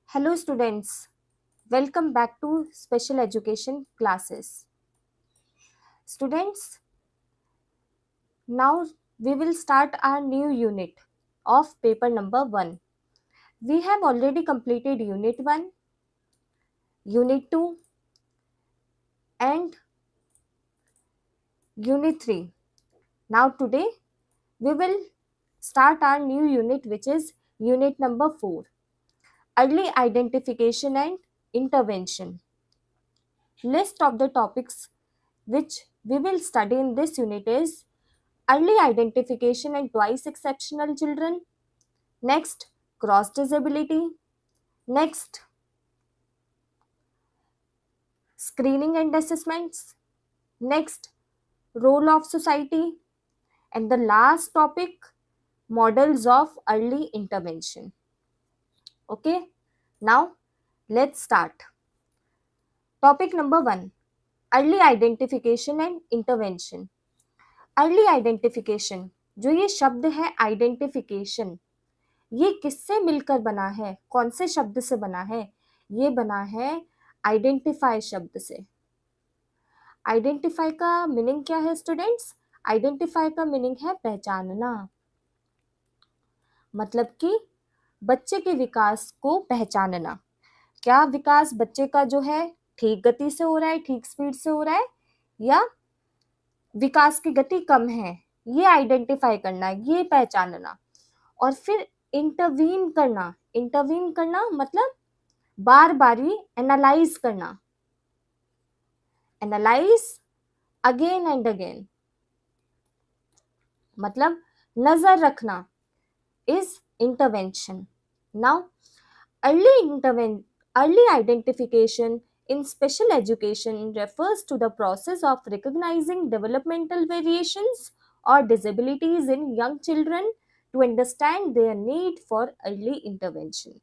Hello students, welcome back to special education classes. Students, now we will start our new unit of paper number 1. We have already completed unit 1, unit 2 and unit 3. Now today we will start our new unit which is unit number 4, early identification and intervention. List of the topics which we will study in this unit is early identification and twice exceptional children, next cross disability, next screening and assessments, next role of society, and the last topic models of early intervention. Okay, now let's start. Topic number 1, early identification and intervention. Early identification, जो ये शब्द है identification, ये किससे मिलकर बना है, कौन से शब्द से बना है? ये बना है आइडेंटिफाई शब्द से। आइडेंटिफाई का मीनिंग क्या है स्टूडेंट्स? आइडेंटिफाई का मीनिंग है पहचानना, मतलब कि बच्चे के विकास को पहचानना। क्या विकास बच्चे का जो है ठीक गति से हो रहा है, ठीक स्पीड से हो रहा है, या विकास की गति कम है, ये आइडेंटिफाई करना, ये पहचानना। और फिर इंटरवीन करना मतलब बार बारी एनालाइज करना, एनालाइज अगेन एंड अगेन, मतलब नजर रखना is intervention. Now early identification in special education refers to the process of recognizing developmental variations or disabilities in young children to understand their need for early intervention.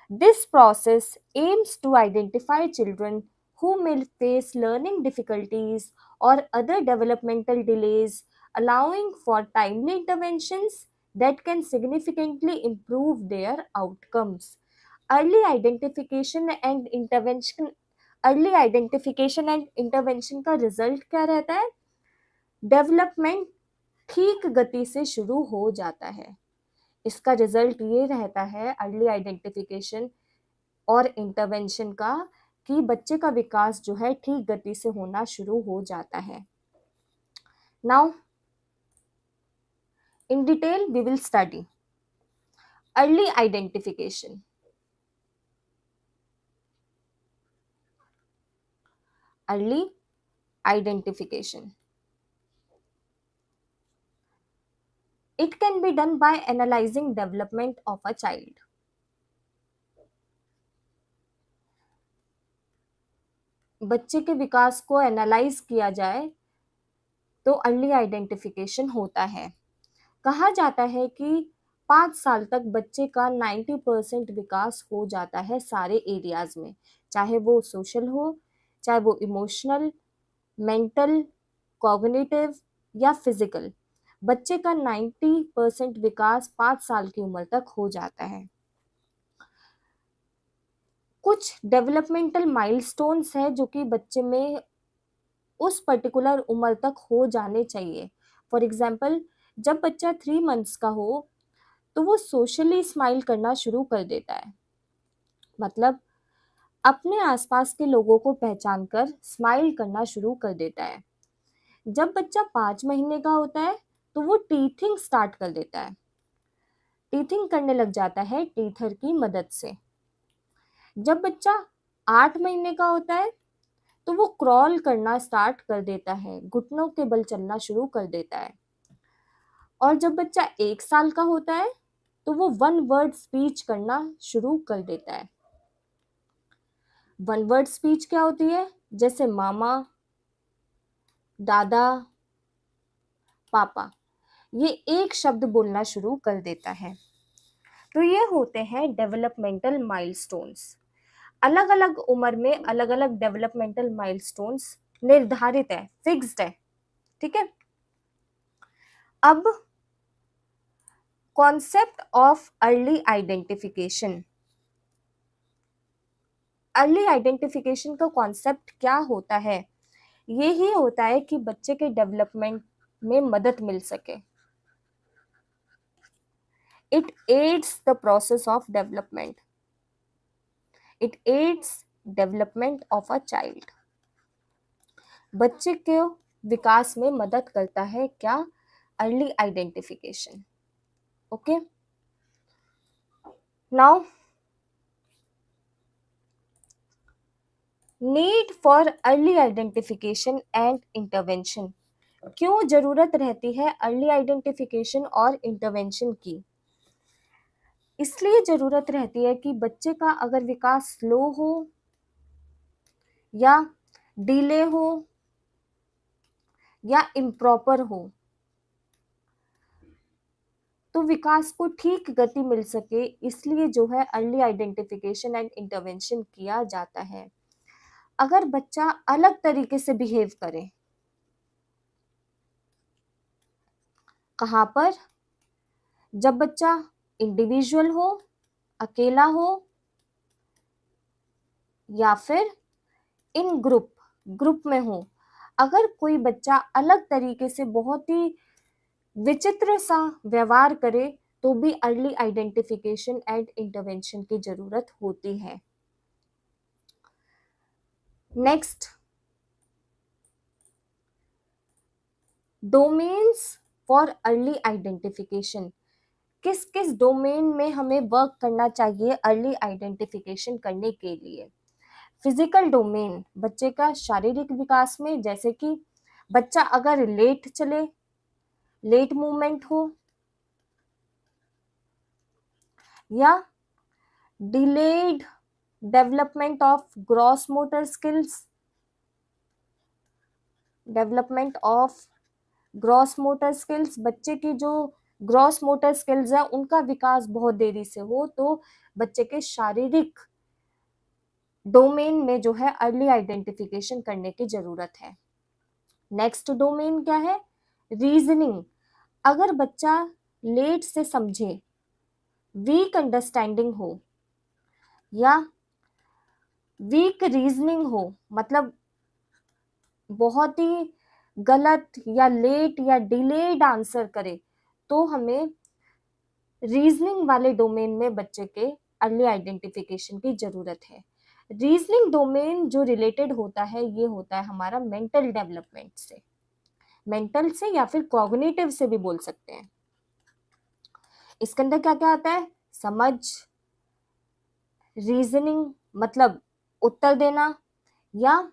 This process aims to identify children who may face learning difficulties or other developmental delays, allowing for timely interventions that can significantly improve their outcomes. Early identification and intervention early identification and intervention का result क्या रहता है? Development ठीक गति से शुरू हो जाता है। इसका रिजल्ट ये रहता है अर्ली आइडेंटिफिकेशन और इंटरवेंशन का कि बच्चे का विकास जो है ठीक गति से होना शुरू हो जाता है। Now in detail we will study early identification. Early identification. It can be done by analyzing development of a child. बच्चे के विकास को एनालाइज किया जाए तो अर्ली आइडेंटिफिकेशन होता है। कहा जाता है कि 5 साल तक बच्चे का 90% विकास हो जाता है सारे एरियाज में, चाहे वो सोशल हो, चाहे वो इमोशनल, मेंटल, कॉग्निटिव या फिजिकल। बच्चे का 90% विकास 5 साल की उम्र तक हो जाता है। कुछ डेवलपमेंटल माइलस्टोन्स है जो कि बच्चे में उस पर्टिकुलर उम्र तक हो जाने चाहिए। फॉर एग्जाम्पल, जब बच्चा 3 मंथ्स का हो तो वो सोशली स्माइल करना शुरू कर देता है, मतलब अपने आसपास के लोगों को पहचान कर स्माइल करना शुरू कर देता है। जब बच्चा 5 महीने का होता है तो वो टीथिंग स्टार्ट कर देता है, टीथिंग करने लग जाता है टीथर की मदद से। जब बच्चा 8 महीने का होता है तो वो क्रॉल करना स्टार्ट कर देता है, घुटनों के बल चलना शुरू कर देता है। और जब बच्चा 1 साल का होता है तो वो 1 वर्ड स्पीच करना शुरू कर देता है। 1 वर्ड स्पीच क्या होती है? जैसे मामा, दादा, पापा, ये एक शब्द बोलना शुरू कर देता है। तो ये होते हैं डेवलपमेंटल माइलस्टोन्स। अलग अलग उम्र में अलग अलग डेवलपमेंटल माइलस्टोन्स निर्धारित है, फिक्स्ड है, ठीक है। अब concept of early identification. Early identification का कॉन्सेप्ट क्या होता है? ये ही होता है कि बच्चे के डेवलपमेंट में मदद मिल सके. It aids the process of development. It aids development of a child. बच्चे के विकास में मदद करता है क्या? Early identification. Okay, now need for early identification and intervention. क्यों जरूरत रहती है अर्ली आइडेंटिफिकेशन और इंटरवेंशन की? इसलिए जरूरत रहती है कि बच्चे का अगर विकास स्लो हो या डिले हो या इम्प्रॉपर हो तो विकास को ठीक गति मिल सके, इसलिए जो है अर्ली आइडेंटिफिकेशन एंड इंटरवेंशन किया जाता है. अगर बच्चा अलग तरीके से बिहेव करे, कहाँ पर? जब बच्चा इंडिविजुअल हो, अकेला हो, या फिर इन ग्रुप में हो. अगर कोई बच्चा अलग तरीके से बहुत ही विचित्र सा व्यवहार करे तो भी अर्ली आइडेंटिफिकेशन एंड इंटरवेंशन की जरूरत होती है. Next, domains for early identification. किस किस डोमेन में हमें वर्क करना चाहिए अर्ली आइडेंटिफिकेशन करने के लिए? फिजिकल डोमेन, बच्चे का शारीरिक विकास में, जैसे कि बच्चा अगर लेट चले, लेट मूवमेंट हो, या delayed development of gross motor skills, development of gross motor skills, बच्चे की जो ग्रॉस मोटर स्किल्स है उनका विकास बहुत देरी से हो, तो बच्चे के शारीरिक डोमेन में जो है अर्ली आइडेंटिफिकेशन करने की जरूरत है. नेक्स्ट डोमेन क्या है? रीजनिंग. अगर बच्चा लेट से समझे, वीक अंडरस्टैंडिंग हो या वीक रीजनिंग हो, मतलब बहुत ही गलत या लेट या डिलेड आंसर करे, तो हमें रीजनिंग वाले डोमेन में बच्चे के अर्ली आइडेंटिफिकेशन की जरूरत है. रीजनिंग डोमेन जो रिलेटेड होता है ये होता है हमारा मेंटल डेवलपमेंट से, मेंटल से या फिर कॉग्निटिव से भी बोल सकते हैं. इसके अंदर क्या क्या आता है? समझ, रीजनिंग मतलब उत्तर देना, या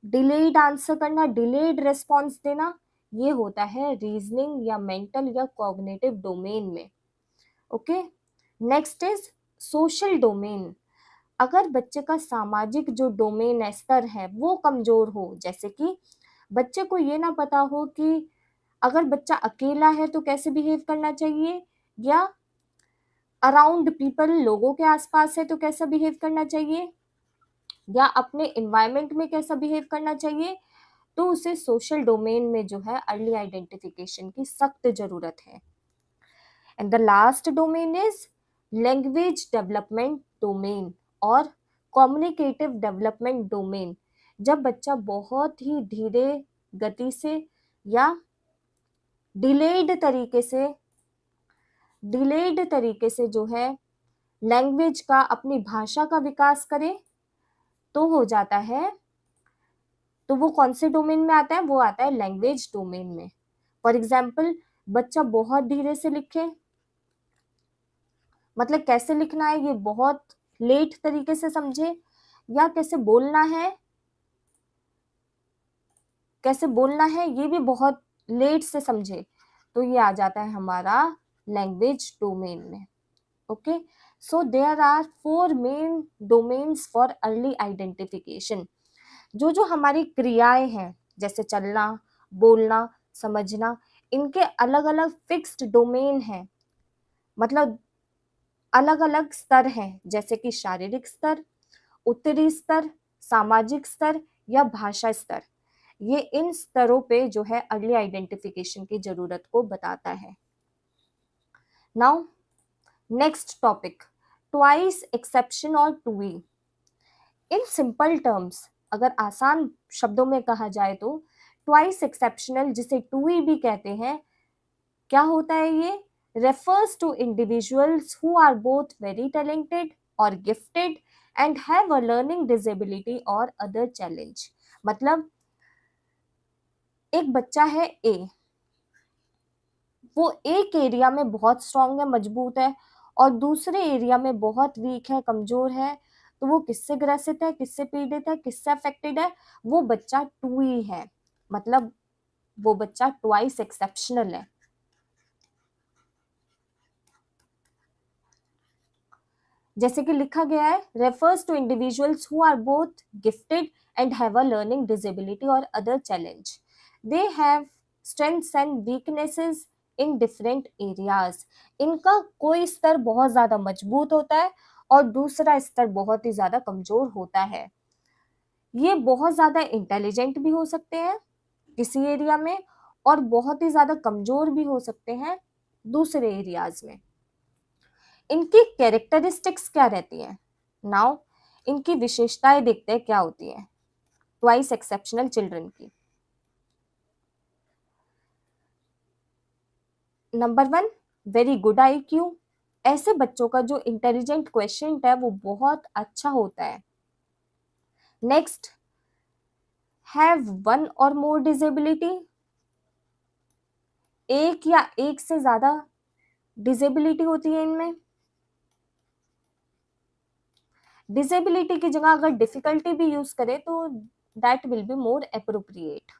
डिलेड आंसर करना, डिलेड रिस्पॉन्स देना, ये होता है रीजनिंग या मेंटल या कॉग्निटिव डोमेन में. Okay, next is social domain. अगर बच्चे का सामाजिक जो डोमेन है, स्तर है, वो कमजोर हो, जैसे कि बच्चे को ये ना पता हो कि अगर बच्चा अकेला है तो कैसे बिहेव करना चाहिए, या अराउंड पीपल, लोगों के आसपास है तो कैसा बिहेव करना चाहिए, या अपने एनवायरनमेंट में कैसा बिहेव करना चाहिए, तो उसे सोशल डोमेन में जो है अर्ली आइडेंटिफिकेशन की सख्त जरूरत है. And the last domain is language development domain और कम्युनिकेटिव डेवलपमेंट डोमेन. जब बच्चा बहुत ही धीरे गति से या डिलेड तरीके से जो है लैंग्वेज का, अपनी भाषा का विकास करे, तो हो जाता है, तो वो कौन से डोमेन में आता है? वो आता है लैंग्वेज डोमेन में. फॉर एग्जाम्पल, बच्चा बहुत धीरे से लिखे, मतलब कैसे लिखना है ये बहुत लेट तरीके से समझे, या कैसे बोलना है ये भी बहुत लेट से समझे, तो ये आ जाता है हमारा लैंग्वेज डोमेन में. Okay, so there are 4 main domains for early identification. जो हमारी क्रियाएं हैं, जैसे चलना, बोलना, समझना, इनके अलग अलग फिक्स्ड डोमेन हैं, मतलब अलग अलग स्तर हैं, जैसे कि शारीरिक स्तर, उत्तरी स्तर, सामाजिक स्तर या भाषा स्तर. ये इन स्तरों पे जो है अर्ली आइडेंटिफिकेशन की जरूरत को बताता है. Now next topic, twice exception और टूई. इन सिंपल टर्म्स, अगर आसान शब्दों में कहा जाए तो ट्वाइस एक्सेप्शनल, जिसे टूई भी कहते हैं, क्या होता है ये? refers to individuals who are both very talented or gifted and have a learning disability or other challenge। मतलब एक बच्चा है ए, वो एक एरिया में बहुत स्ट्रांग है, मजबूत है, और दूसरे एरिया में बहुत वीक है, कमजोर है, तो वो किससे ग्रसित है, किससे पीड़ित है, किससे अफेक्टेड है? वो बच्चा टूई है, मतलब वो बच्चा ट्वाइस एक्सेप्शनल है। जैसे कि लिखा गया है, refers to individuals who are both gifted and have a learning disability or other challenge। They have strengths and weaknesses in different areas। इनका कोई स्तर बहुत ज्यादा मजबूत होता है और दूसरा स्तर बहुत ही ज्यादा कमजोर होता है। ये बहुत ज्यादा इंटेलिजेंट भी हो सकते हैं किसी एरिया में और बहुत ही ज्यादा कमजोर भी हो सकते हैं दूसरे एरियाज में। इनकी कैरेक्टरिस्टिक्स क्या रहती हैं? नाउ इनकी विशेषताएं देखते हैं क्या होती है ट्वाइस एक्सेप्शनल चिल्ड्रन की। Number 1, very good IQ। ऐसे बच्चों का जो इंटेलिजेंट क्वेश्चन है वो बहुत अच्छा होता है। नेक्स्ट, हैव वन और मोर डिसेबिलिटी। एक या एक से ज्यादा डिसेबिलिटी होती है इनमें। डिसेबिलिटी की जगह अगर डिफिकल्टी भी यूज करें तो that will be more appropriate,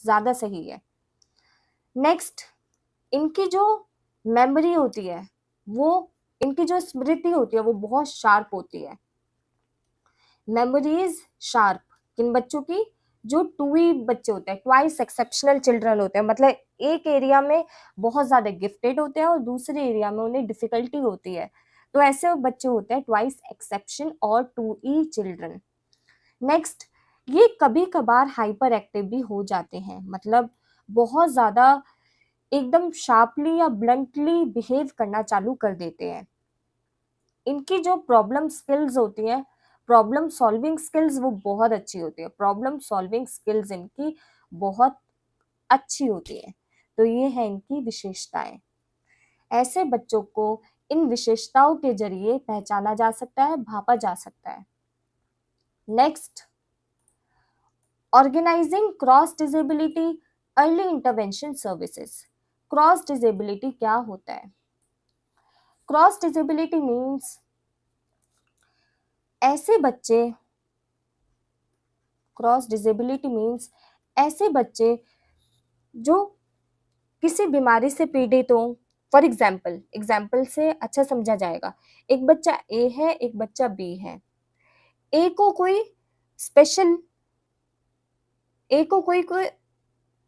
ज्यादा सही है। नेक्स्ट, इनकी जो मेमोरी होती है, वो इनकी जो स्मृति होती है वो बहुत शार्प होती है। मेमोरीज शार्प किन बच्चों की? जो टूई बच्चे होते हैं, ट्वाइस एक्सेप्शनल चिल्ड्रन होते हैं, मतलब एक एरिया में बहुत ज्यादा गिफ्टेड होते हैं और दूसरे एरिया में उन्हें डिफिकल्टी होती है, तो ऐसे बच्चे होते हैं ट्वाइस एक्सेप्शन और टू ई चिल्ड्रन। नेक्स्ट, ये कभी कभार हाइपर एक्टिव भी हो जाते हैं, मतलब बहुत ज्यादा एकदम शार्पली या ब्लंटली बिहेव करना चालू कर देते हैं। इनकी जो प्रॉब्लम स्किल्स होती हैं, प्रॉब्लम सॉल्विंग स्किल्स, वो बहुत अच्छी होती है। प्रॉब्लम सॉल्विंग स्किल्स इनकी बहुत अच्छी होती है। तो ये है इनकी विशेषताएं। ऐसे बच्चों को इन विशेषताओं के जरिए पहचाना जा सकता है, भापा जा सकता है। Next, organising cross disability early intervention services. Cross disability क्या होता है? क्रॉस डिसेबिलिटी मीन्स ऐसे बच्चे, क्रॉस डिसेबिलिटी मीन्स ऐसे बच्चे जो किसी बीमारी से पीड़ित हो। फॉर एग्जाम्पल से अच्छा समझा जाएगा। एक बच्चा ए है, एक बच्चा बी है। ए को कोई स्पेशल ए को कोई कोई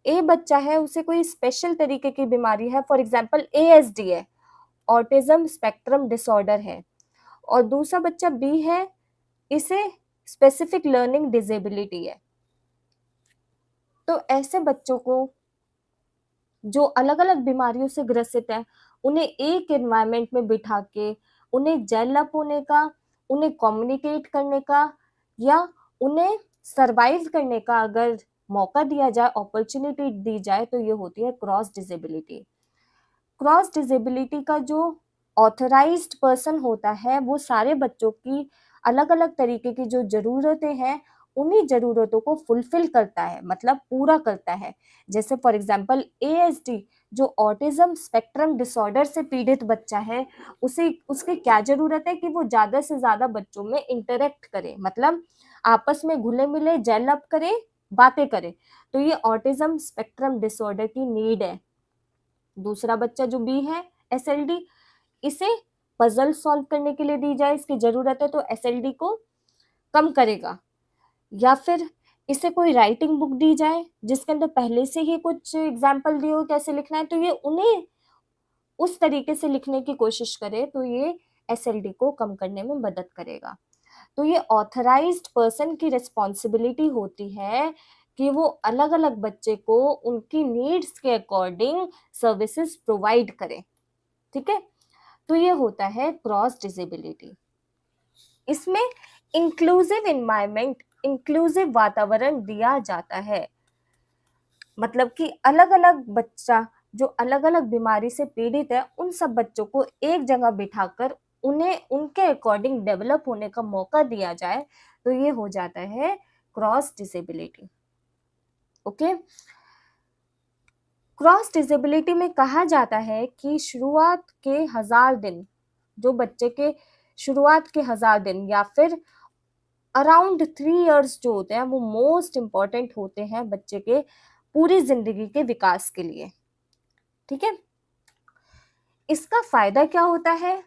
ए बच्चा है, उसे कोई स्पेशल तरीके की बीमारी है, फॉर एग्जाम्पल ASD है, ऑटिज्म स्पेक्ट्रम डिसऑर्डर है, और दूसरा बच्चा बी है, इसे स्पेसिफिक लर्निंग डिसेबिलिटी है। तो ऐसे बच्चों को जो अलग अलग बीमारियों से ग्रसित है, उन्हें एक एनवायरनमेंट में बिठा के उन्हें जेल अप होने का, उन्हें कम्युनिकेट करने का या उन्हें सरवाइव करने का अगर मौका दिया जाए, अपॉर्चुनिटी दी जाए, तो ये होती है क्रॉस डिसेबिलिटी। क्रॉस डिसेबिलिटी का जो ऑथराइज्ड पर्सन होता है, वो सारे बच्चों की अलग अलग तरीके की जो जरूरतें हैं, उन्हीं जरूरतों को फुलफिल करता है, मतलब पूरा करता है। जैसे फॉर एग्जांपल ASD, जो ऑटिज्म स्पेक्ट्रम डिसऑर्डर से पीड़ित बच्चा है, उसे उसकी क्या जरूरत है कि वो ज्यादा से ज्यादा बच्चों में इंटरेक्ट करे, मतलब आपस में घुले मिले, जेल अप करे, बातें करे। तो ये ऑटिज्म स्पेक्ट्रम डिसऑर्डर की नीड है। दूसरा बच्चा जो बी है, SLD, इसे पजल सॉल्व करने के लिए दी जाए, इसकी जरूरत है, तो SLD को कम करेगा। या फिर इसे कोई राइटिंग बुक दी जाए जिसके अंदर पहले से ही कुछ एग्जाम्पल दिए हो कैसे लिखना है, तो ये उन्हें उस तरीके से लिखने की कोशिश करे, तो ये SLD को कम करने में मदद करेगा। तो ये ऑथराइज्ड पर्सन की रिस्पॉन्सिबिलिटी होती है कि वो अलग अलग बच्चे को उनकी नीड्स के अकॉर्डिंग सर्विसेज प्रोवाइड करे। ठीक है, तो ये होता है क्रॉस डिसेबिलिटी। इसमें इंक्लूसिव इन्वायरमेंट, इंक्लूसिव वातावरण दिया जाता है। मतलब कि अलग अलग बच्चा जो अलग अलग बीमारी से पीड़ित है, उन सब बच्चों को एक जगह बिठाकर उन्हें उनके अकॉर्डिंग डेवलप होने का मौका दिया जाए, तो ये हो जाता है cross disability. Okay, cross disability में कहा जाता है कि शुरुआत के 1000 दिन, जो बच्चे के शुरुआत के 1000 दिन या फिर अराउंड 3 इयर्स जो होते हैं, वो मोस्ट इंपॉर्टेंट होते हैं बच्चे के पूरी जिंदगी के विकास के लिए। ठीक है, इसका फायदा क्या होता है?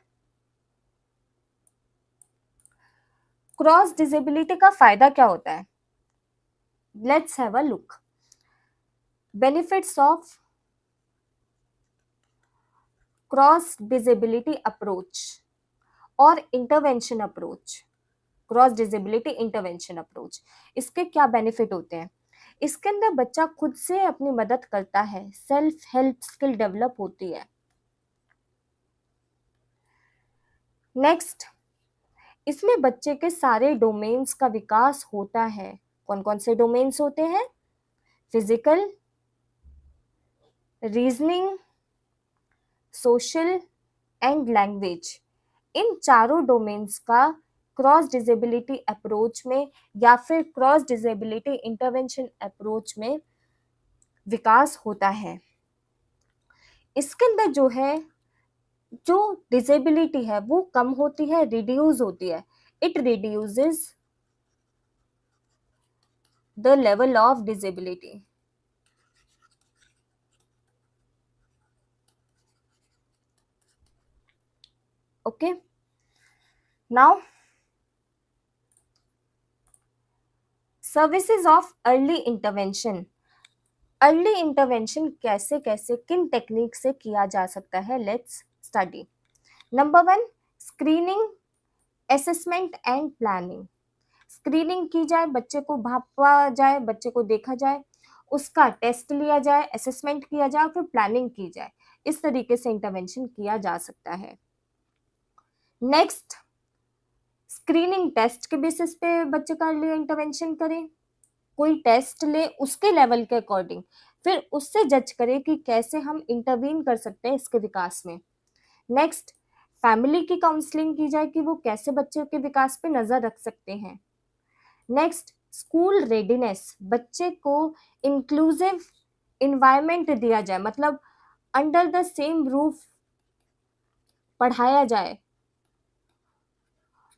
क्रॉस डिसेबिलिटी का फायदा क्या होता है? Let's have a look. Benefits of cross disability approach और intervention approach. Cross disability intervention approach, इसके क्या बेनिफिट होते हैं? इसके अंदर बच्चा खुद से अपनी मदद करता है, सेल्फ हेल्प स्किल डेवलप होती है। नेक्स्ट, इसमें बच्चे के सारे डोमेन्स का विकास होता है। कौन कौन से डोमेन्स होते हैं? Physical, reasoning, social and language. इन चारों डोमेन्स का क्रॉस डिसेबिलिटी अप्रोच में या फिर क्रॉस डिसेबिलिटी इंटरवेंशन अप्रोच में विकास होता है। इसके अंदर जो है, जो डिसेबिलिटी है वो कम होती है, रिड्यूस होती है। It reduces the level of disability. Okay, now services of early intervention. Early intervention कैसे कैसे किन टेक्निक से किया जा सकता है, let's study. Number 1, screening, assessment and planning. Screening की जाए, बच्चे को भापा जाए, बच्चे को देखा जाए, उसका टेस्ट लिया जाए, असेसमेंट किया जाए, फिर प्लानिंग की जाए। इस तरीके से इंटरवेंशन किया जा सकता है। नेक्स्ट, स्क्रीनिंग टेस्ट के बेसिस पे बच्चे का अर्ली इंटरवेंशन करें। कोई टेस्ट ले उसके लेवल के अकॉर्डिंग, फिर उससे जज करें कि कैसे हम इंटरवीन कर सकते हैं इसके विकास में। नेक्स्ट, फैमिली की काउंसलिंग की जाए कि वो कैसे बच्चे के विकास पे नजर रख सकते हैं। नेक्स्ट, स्कूल रेडीनेस, बच्चे को इंक्लूसिव इन्वायरमेंट दिया जाए, मतलब अंडर द सेम रूफ पढ़ाया जाए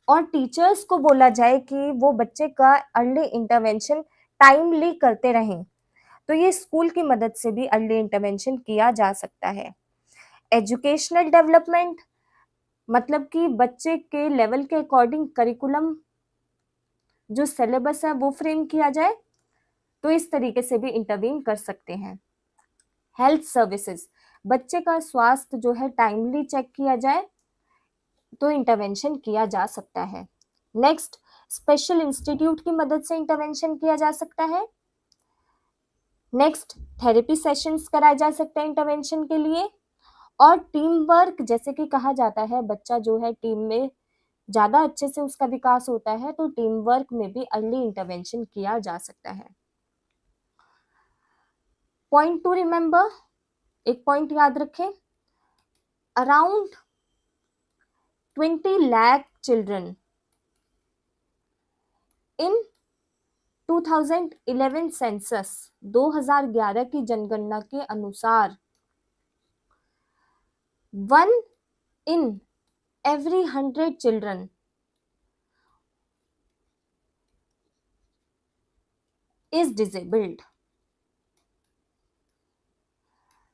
और टीचर्स को बोला जाए कि वो बच्चे का अर्ली इंटरवेंशन टाइमली करते रहें। तो ये स्कूल की मदद से भी अर्ली इंटरवेंशन किया जा सकता है। एजुकेशनल डेवलपमेंट, मतलब कि बच्चे के लेवल के अकॉर्डिंग करिकुलम जो सिलेबस है वो फ्रेम किया जाए, तो इस तरीके से भी इंटरवीन कर सकते हैं। हेल्थ सर्विसेज, बच्चे का स्वास्थ्य जो है टाइमली चेक किया जाए, तो इंटरवेंशन किया जा सकता है। नेक्स्ट, स्पेशल इंस्टीट्यूट की मदद से इंटरवेंशन किया जा सकता है। नेक्स्ट, थेरेपी सेशंस कराए जा सकते हैं इंटरवेंशन के लिए। और टीम वर्क, जैसे कि कहा जाता है बच्चा जो है टीम में ज़्यादा अच्छे से उसका विकास होता है, तो टीम वर्क में भी अर्ली इंटरवेंशन किया जा सकता है। पॉइंट टू रिमेंबर, एक पॉइंट याद रखें, around 20 lakh children in 2011 census, 2011 की जनगणना के अनुसार 1 in every 100 children is disabled।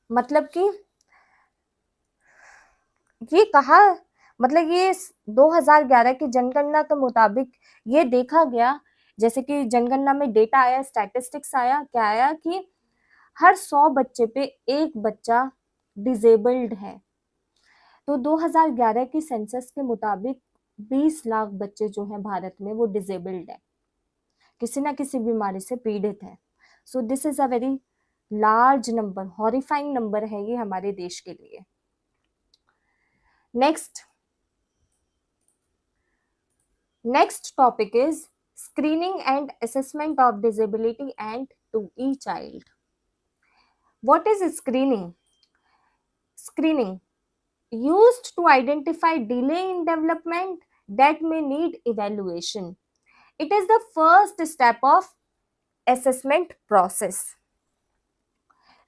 मतलब कि ये कहा, मतलब ये 2011 की जनगणना के मुताबिक ये देखा गया, जैसे कि जनगणना में डेटा आया, स्टैटिस्टिक्स आया, क्या आया कि हर 100 बच्चे पे एक बच्चा डिसेबल्ड है। तो 2011 की सेंसस के मुताबिक 20 लाख बच्चे जो हैं भारत में वो डिसेबल्ड है, किसी ना किसी बीमारी से पीड़ित है। So this is a very large number, horrifying number है ये हमारे देश के लिए। Next topic is screening and assessment of disability and to each child. What is screening? Screening used to identify delay in development that may need evaluation. It is the first step of assessment process.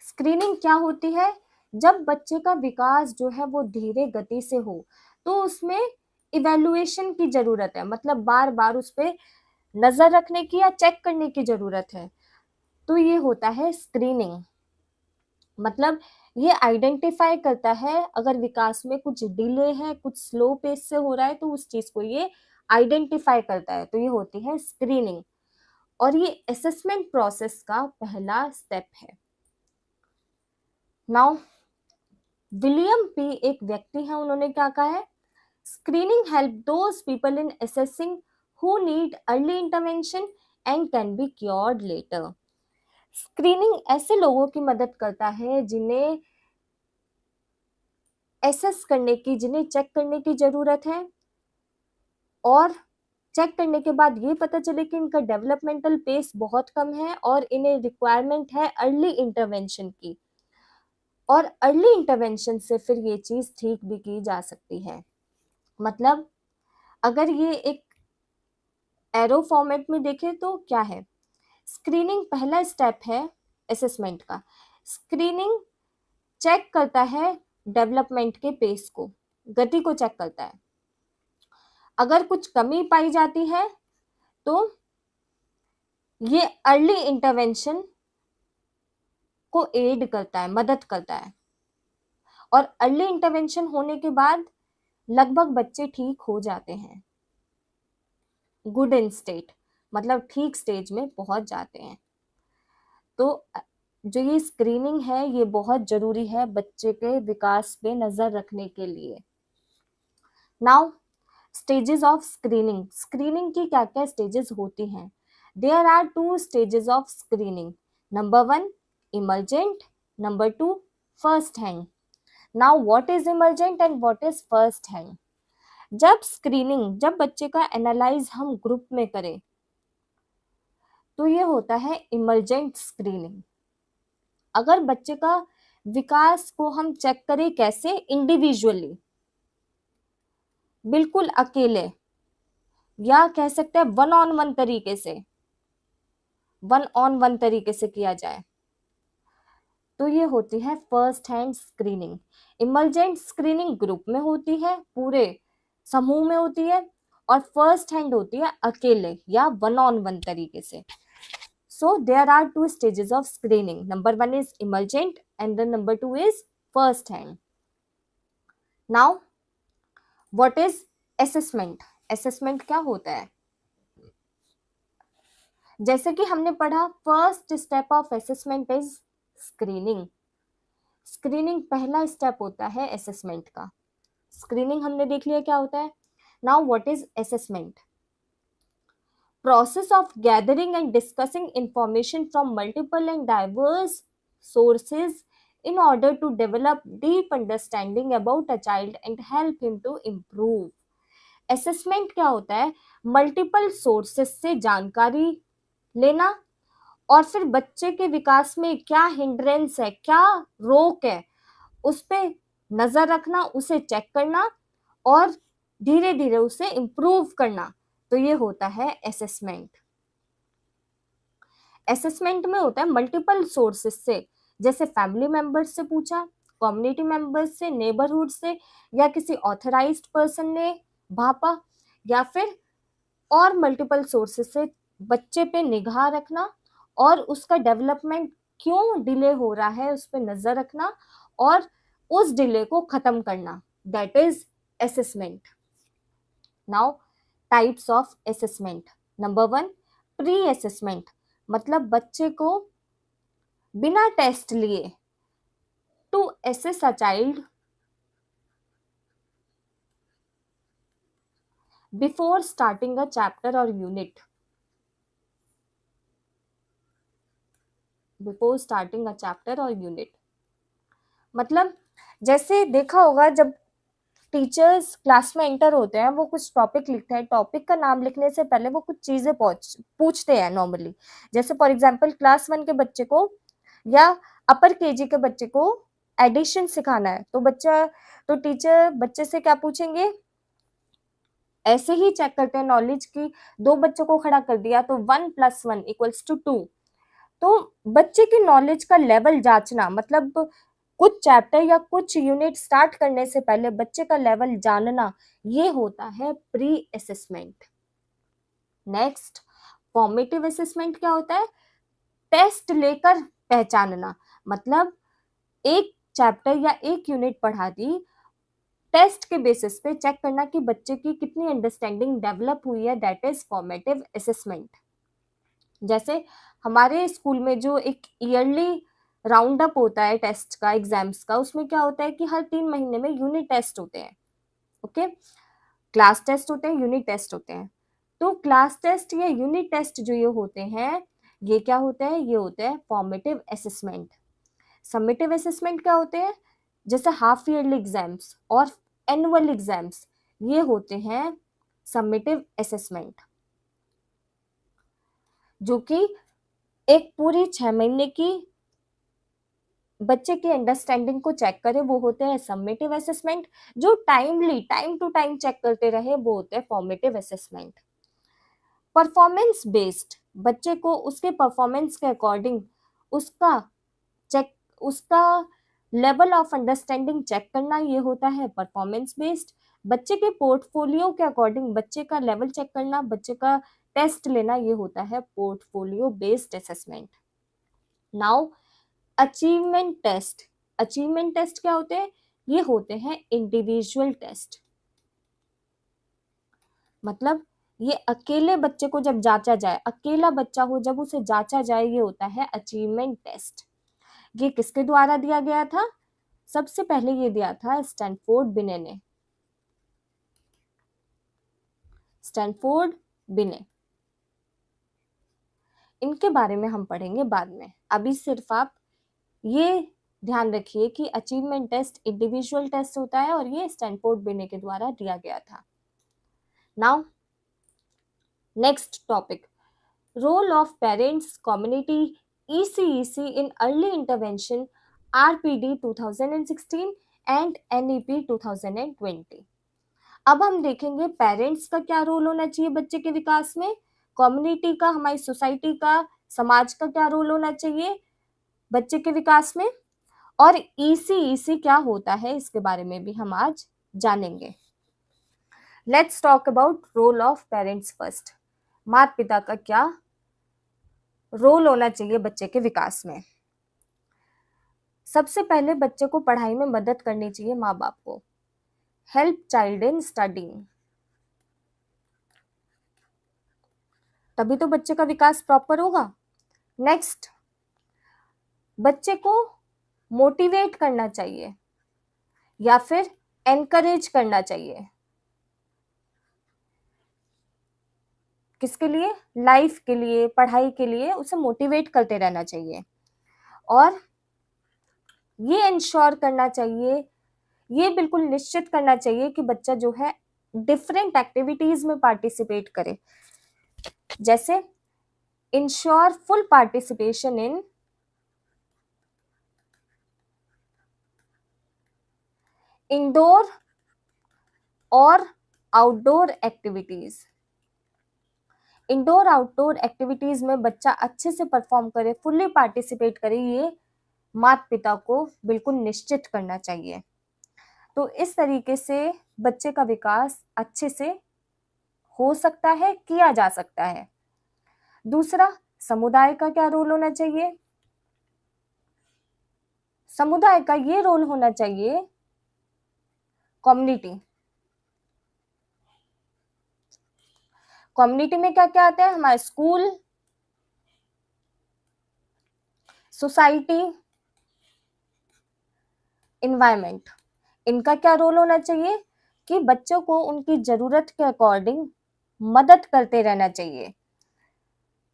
Screening क्या होती है? जब बच्चे का विकास जो है वो धीरे गति से हो तो उसमें इवैल्यूएशन की जरूरत है, मतलब बार बार उस पर नजर रखने की या चेक करने की जरूरत है, तो ये होता है स्क्रीनिंग। मतलब ये आइडेंटिफाई करता है अगर विकास में कुछ डिले है, कुछ स्लो पेस से हो रहा है, तो उस चीज को ये आइडेंटिफाई करता है, तो ये होती है स्क्रीनिंग। और ये असेसमेंट प्रोसेस का पहला स्टेप है। नाउ विलियम पी एक व्यक्ति है, उन्होंने क्या कहा है? Screening help those people in assessing who need early intervention and can be cured later. Screening ऐसे लोगों की मदद करता है जिन्हें एसेस करने की, जिन्हें चेक करने की जरूरत है, और चेक करने के बाद ये पता चले कि इनका डेवलपमेंटल पेस बहुत कम है और इन्हें रिक्वायरमेंट है अर्ली इंटरवेंशन की, और अर्ली इंटरवेंशन से फिर ये चीज ठीक भी की जा सकती है। मतलब अगर ये एक एरो फॉर्मेट में देखें तो क्या है? स्क्रीनिंग पहला स्टेप है असेसमेंट का। स्क्रीनिंग चेक करता है डेवलपमेंट के पेस को, गति को चेक करता है। अगर कुछ कमी पाई जाती है तो ये अर्ली इंटरवेंशन को एड करता है, मदद करता है, और अर्ली इंटरवेंशन होने के बाद लगभग बच्चे ठीक हो जाते हैं। गुड इन स्टेट मतलब ठीक स्टेज में पहुंच जाते हैं। तो जो ये स्क्रीनिंग है ये बहुत जरूरी है बच्चे के विकास पे नजर रखने के लिए। Now stages of screening. Screening की क्या क्या स्टेजेस होती हैं? There are 2 stages of screening. Number 1 emergent, number 2 first hand. Now what is emergent and what is first hand? जब बच्चे का एनालाइज हम ग्रुप में करें तो ये होता है इमर्जेंट स्क्रीनिंग। अगर बच्चे का विकास को हम चेक करें कैसे? इंडिविजुअली, बिल्कुल अकेले, या कह सकते हैं वन ऑन वन तरीके से किया जाए, तो ये होती है first hand screening. Emergent screening group में होती है, पूरे समूह में होती है, और फर्स्ट हैंड होती है अकेले या वन ऑन वन तरीके से। So there are 2 stages of screening. Number 1 is emergent and then number 2 is first hand. Now what is assessment? Assessment क्या होता है? जैसे कि हमने पढ़ा first step of assessment is screening. Screening पहला स्टेप होता है असेसमेंट का। स्क्रीनिंग हमने देख लिया क्या होता है। Now what is assessment? Process of gathering and discussing information from multiple and diverse sources in order to develop deep understanding about a child and help him to improve. Assessment क्या होता है? Multiple sources से जानकारी लेना और फिर बच्चे के विकास में क्या हिंड्रेंस है, क्या रोक है, उस पर नजर रखना, उसे चेक करना और धीरे धीरे उसे इम्प्रूव करना, तो ये होता है असेसमेंट। असेसमेंट में होता है मल्टीपल सोर्सेस से, जैसे फैमिली मेंबर्स से पूछा, कम्युनिटी मेंबर्स से, नेबरहुड से, या किसी ऑथराइज्ड पर्सन ने भापा, या फिर और मल्टीपल सोर्सेस से बच्चे पे निगाह रखना और उसका डेवलपमेंट क्यों डिले हो रहा है उस पर नजर रखना और उस डिले को खत्म करना, that is assessment. Now types of assessment. Number 1 pre assessment, मतलब बच्चे को बिना टेस्ट लिए to assess a child before starting a chapter और unit. Before starting a chapter और यूनिट मतलब जैसे देखा होगा जब टीचर्स क्लास में एंटर होते हैं, वो कुछ टॉपिक लिखते हैं, टॉपिक का नाम लिखने से पहले वो कुछ चीजें पूछते हैं नॉर्मली। जैसे फॉर एग्जांपल क्लास 1 के बच्चे को या अपर केजी के बच्चे को एडिशन सिखाना है, तो टीचर बच्चे से क्या पूछेंगे, ऐसे ही चेक करते हैं नॉलेज की। दो बच्चों को खड़ा कर दिया तो 1 + 1 = 2। तो बच्चे की नॉलेज का लेवल जांचना, मतलब कुछ चैप्टर या कुछ यूनिट स्टार्ट करने से पहले बच्चे का लेवल जानना, ये होता है pre assessment. Next, formative assessment क्या होता है? टेस्ट लेकर पहचानना, मतलब एक चैप्टर या एक यूनिट पढ़ा दी, टेस्ट के बेसिस पे चेक करना कि बच्चे की कितनी अंडरस्टैंडिंग डेवलप हुई है, दैट इज फॉर्मेटिव असेसमेंट। जैसे हमारे स्कूल में जो एक ईयरली राउंड अप होता है टेस्ट का, एग्जाम्स का, उसमें क्या होता है कि हर 3 महीने में यूनिट टेस्ट होते हैं। ओके, क्लास टेस्ट होते हैं, यूनिट टेस्ट होते हैं। तो क्लास टेस्ट या यूनिट टेस्ट जो ये होते हैं, ये क्या होते हैं? ये होते हैं फॉर्मेटिव असेसमेंट। समेटिव असेसमेंट क्या होते हैं? जैसे हाफ ईयरली एग्जाम्स और एनुअल एग्जाम्स, ये होते हैं समेटिव असेसमेंट, जो कि एक पूरी 6 महीने की बच्चे की अंडरस्टैंडिंग को चेक करे, वो होते हैं समेटिव असेसमेंट। जो टाइम टू टाइम चेक करते रहे, वो होते हैं फॉर्मेटिव असेसमेंट। परफॉर्मेंस बेस्ड, बच्चे को उसके परफॉर्मेंस के अकॉर्डिंग उसका चेक, उसका लेवल ऑफ अंडरस्टैंडिंग चेक करना, ये होता है परफॉर्मेंस बेस्ड। बच्चे के पोर्टफोलियो के अकॉर्डिंग बच्चे का लेवल चेक करना, बच्चे का टेस्ट लेना, ये होता है portfolio based assessment. Now achievement test. Achievement test क्या होते हैं? ये होते हैं इंडिविजुअल टेस्ट, मतलब ये अकेले बच्चे को जब जांचा जाए, अकेला बच्चा हो जब उसे जांचा जाए, ये होता है अचीवमेंट टेस्ट। ये किसके द्वारा दिया गया था? सबसे पहले ये दिया था स्टैनफोर्ड बिने ने। स्टैनफोर्ड बिने, इनके बारे में हम पढ़ेंगे बाद में। अभी सिर्फ आप ये ध्यान रखिए कि अचीवमेंट टेस्ट इंडिविजुअल टेस्ट होता है और ये स्टैनफोर्ड बिने के द्वारा दिया गया था। Now next topic, role of parents, community, ECEC in early intervention, RPD 2016 and NEP 2020। अब हम देखेंगे पेरेंट्स का क्या रोल होना चाहिए बच्चे के विकास में, कम्युनिटी का, हमारी सोसाइटी का, समाज का क्या रोल होना चाहिए बच्चे के विकास में, और ECEC क्या होता है, इसके बारे में भी हम आज जानेंगे। Let's talk about role of parents first. माता पिता का क्या रोल होना चाहिए बच्चे के विकास में? सबसे पहले बच्चे को पढ़ाई में मदद करनी चाहिए माँ बाप को। हेल्प चाइल्ड इन स्टडिंग, तभी तो बच्चे का विकास प्रॉपर होगा। नेक्स्ट, बच्चे को मोटिवेट करना चाहिए या फिर एनकरेज करना चाहिए, किसके लिए? लाइफ के लिए, पढ़ाई के लिए उसे मोटिवेट करते रहना चाहिए। और ये इंश्योर करना चाहिए, ये बिल्कुल निश्चित करना चाहिए कि बच्चा जो है डिफरेंट एक्टिविटीज में पार्टिसिपेट करे। जैसे ensure full participation in indoor और outdoor activities. Indoor outdoor activities में बच्चा अच्छे से परफॉर्म करे, फुल्ली पार्टिसिपेट करे, ये माता पिता को बिल्कुल निश्चित करना चाहिए। तो इस तरीके से बच्चे का विकास अच्छे से हो सकता है, किया जा सकता है। दूसरा, समुदाय का क्या रोल होना चाहिए? समुदाय का ये रोल होना चाहिए, कम्युनिटी। कम्युनिटी में क्या क्या आता है? हमारा स्कूल, सोसाइटी, इन्वायरमेंट। इनका क्या रोल होना चाहिए कि बच्चों को उनकी जरूरत के अकॉर्डिंग मदद करते रहना चाहिए।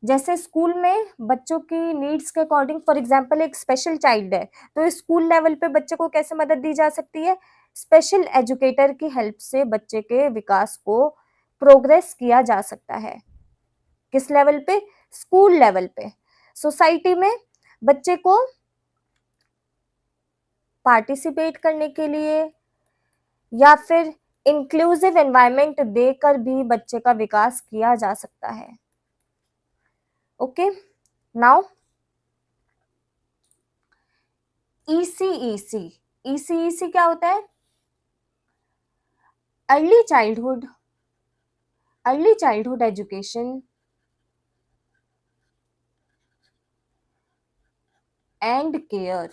जैसे स्कूल में बच्चों की नीड्स के अकॉर्डिंग, फॉर एग्जांपल एक स्पेशल चाइल्ड है, तो स्कूल लेवल पे बच्चे को कैसे मदद दी जा सकती है? स्पेशल एजुकेटर की हेल्प से बच्चे के विकास को प्रोग्रेस किया जा सकता है। किस लेवल पे? स्कूल लेवल पे। सोसाइटी में बच्चे को पार्टिसिपेट करने के लिए या फिर इंक्लूसिव एनवायरनमेंट देकर भी बच्चे का विकास किया जा सकता है। Okay, now ECEC। ECEC क्या होता है? Early childhood education and care.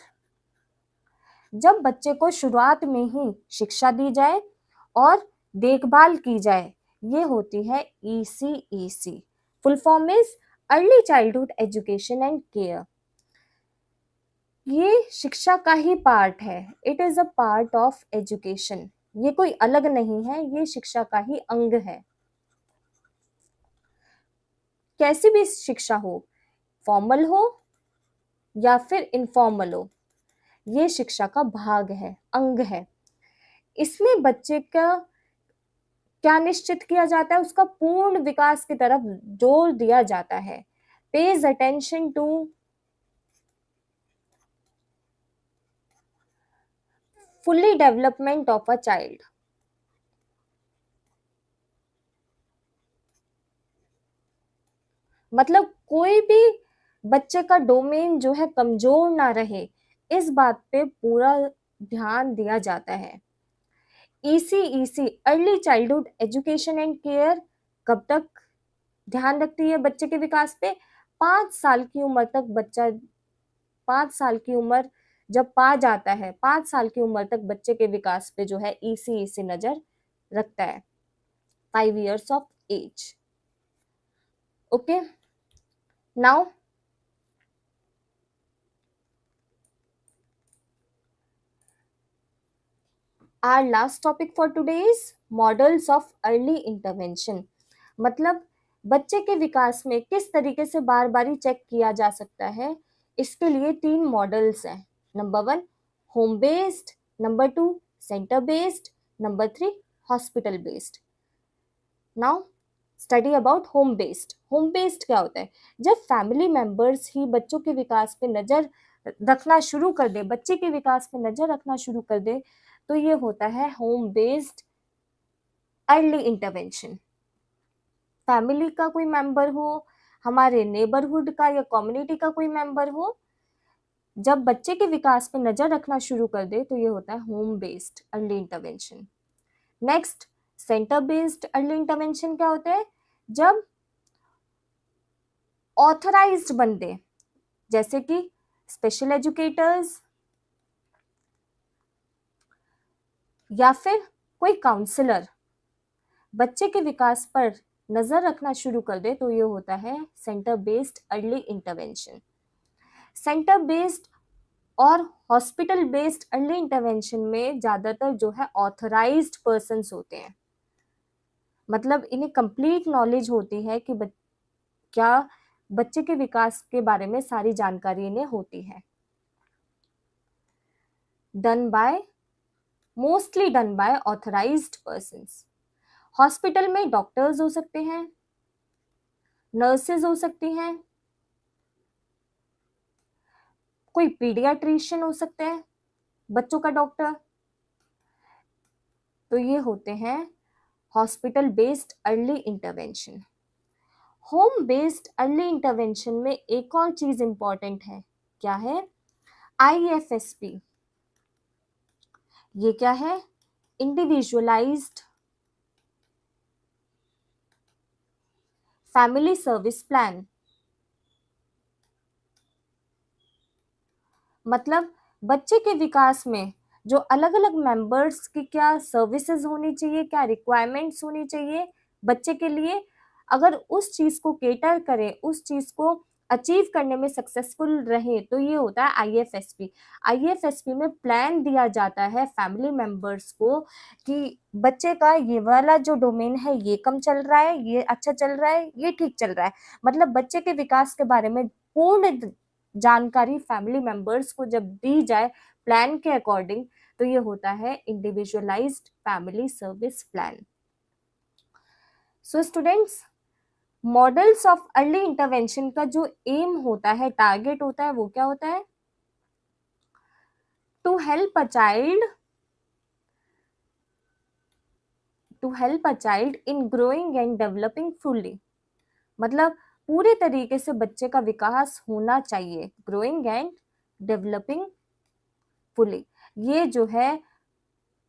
जब बच्चे को शुरुआत में ही शिक्षा दी जाए और देखभाल की जाए, ये होती है ECEC। Full form is early childhood education and care. ये शिक्षा का ही पार्ट है, it is a part of education. ये कोई अलग नहीं है, ये शिक्षा का ही अंग है। कैसी भी शिक्षा हो, फॉर्मल हो या फिर इनफॉर्मल हो, ये शिक्षा का भाग है, अंग है। इसमें बच्चे का क्या निश्चित किया जाता है? उसका पूर्ण विकास की तरफ जोर दिया जाता है। Pays attention to fully development of a child. मतलब कोई भी बच्चे का डोमेन जो है कमजोर ना रहे, इस बात पे पूरा ध्यान दिया जाता है। ECEC early childhood education and care कब तक ध्यान रखती है? बच्चे के विकास पे 5 साल की उम्र तक। बच्चा 5 साल की उम्र जब पा जाता है, 5 साल की उम्र तक बच्चे के विकास पे जो है ECEC नजर रखता है। 5 years of age। Okay, now our last topic for today is models of early intervention। मतलब बच्चे के विकास में किस तरीके से बार बार चेक किया जा सकता है, इसके लिए 3 मॉडल्स हैं। Number 1 home based, number 2 centre based, number 3 hospital based. Now study about home based. Home based क्या होता है? जब फैमिली मेंबर्स ही बच्चों के विकास पे नजर रखना शुरू कर दे, बच्चे के विकास पे नजर रखना शुरू कर दे, तो ये होता है home based early intervention. Family का कोई मेंबर हो, हमारे नेबरहुड का या कम्युनिटी का कोई मेंबर हो, जब बच्चे के विकास पे नजर रखना शुरू कर दे, तो ये होता है home based early intervention. Next centre based early intervention क्या होता है? जब ऑथराइज्ड बंदे जैसे कि स्पेशल एजुकेटर्स या फिर कोई काउंसलर बच्चे के विकास पर नजर रखना शुरू कर दे, तो ये होता है centre based early intervention. Centre based और हॉस्पिटल बेस्ड अर्ली इंटरवेंशन में ज्यादातर जो है ऑथराइज्ड पर्सन्स होते हैं। मतलब इन्हें कंप्लीट नॉलेज होती है कि क्या बच्चे के विकास के बारे में सारी जानकारी इन्हें होती है। Mostly done by authorised persons. Hospital में डॉक्टर्स हो सकते हैं, नर्सेज हो सकती हैं, कोई पीडियाट्रिशियन हो सकते हैं, बच्चों का डॉक्टर। तो ये होते हैं hospital based early intervention. Home based early intervention में एक और चीज इंपॉर्टेंट है, क्या है? IFSP। ये क्या है? Individualised family service plan. मतलब बच्चे के विकास में जो अलग अलग मेंबर्स की क्या सर्विसेज होनी चाहिए, क्या रिक्वायरमेंट्स होनी चाहिए बच्चे के लिए, अगर उस चीज को केटर करे, उस चीज को अचीव करने में सक्सेसफुल रहे, तो ये होता है IFSP। IFSP में प्लान दिया जाता है फैमिली मेंबर्स को कि बच्चे का ये वाला जो डोमेन है ये कम चल रहा है, ये अच्छा चल रहा है, ये ठीक चल रहा है। मतलब बच्चे के विकास के बारे में पूर्ण जानकारी फैमिली मेंबर्स को जब दी जाए प्लान के अकॉर्डिंग, तो ये होता है individualised family service plan. So students, models of early intervention का जो एम होता है, टारगेट होता है, वो क्या होता है? To help a child in growing and developing fully. मतलब पूरे तरीके से बच्चे का विकास होना चाहिए, ग्रोइंग एंड डेवलपिंग फुली, ये जो है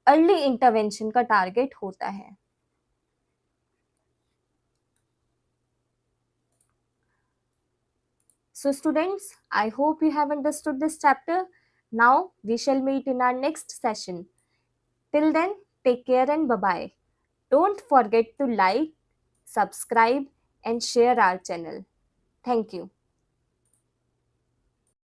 अर्ली इंटरवेंशन का टारगेट होता है। So students, I hope you have understood this chapter. Now we shall meet in our next session. Till then, take care and bye-bye. Don't forget to like, subscribe and share our channel. Thank you.